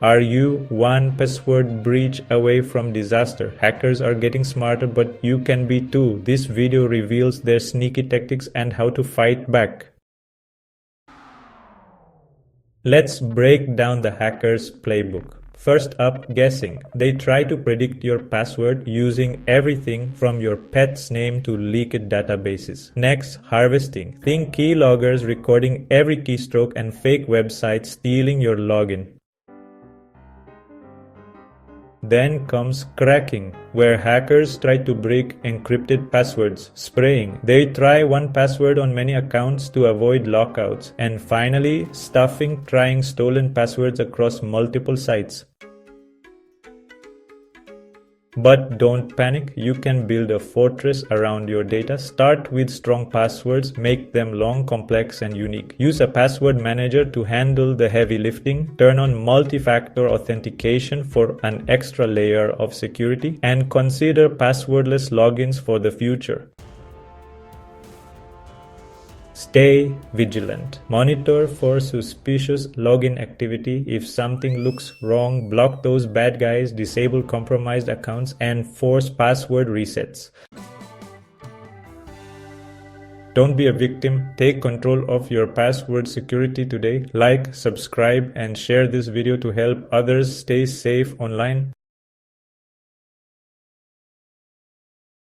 Are you one password breach away from disaster? Hackers are getting smarter, but you can be too. This video reveals their sneaky tactics and how to fight back. Let's break down the hacker's playbook. First up, guessing. They try to predict your password using everything from your pet's name to leaked databases. Next, harvesting. Think keyloggers recording every keystroke and fake websites stealing your login. Then comes cracking, where hackers try to break encrypted passwords. Spraying. They try one password on many accounts to avoid lockouts. And finally, stuffing, trying stolen passwords across multiple sites. But don't panic, you can build a fortress around your data. Start with strong passwords, make them long, complex, and unique. Use a password manager to handle the heavy lifting. Turn on multi-factor authentication for an extra layer of security. And consider passwordless logins for the future. Stay vigilant. Monitor for suspicious login activity. If something looks wrong, block those bad guys, disable compromised accounts, and force password resets. Don't be a victim. Take control of your password security today. Like, subscribe, and share this video to help others stay safe online.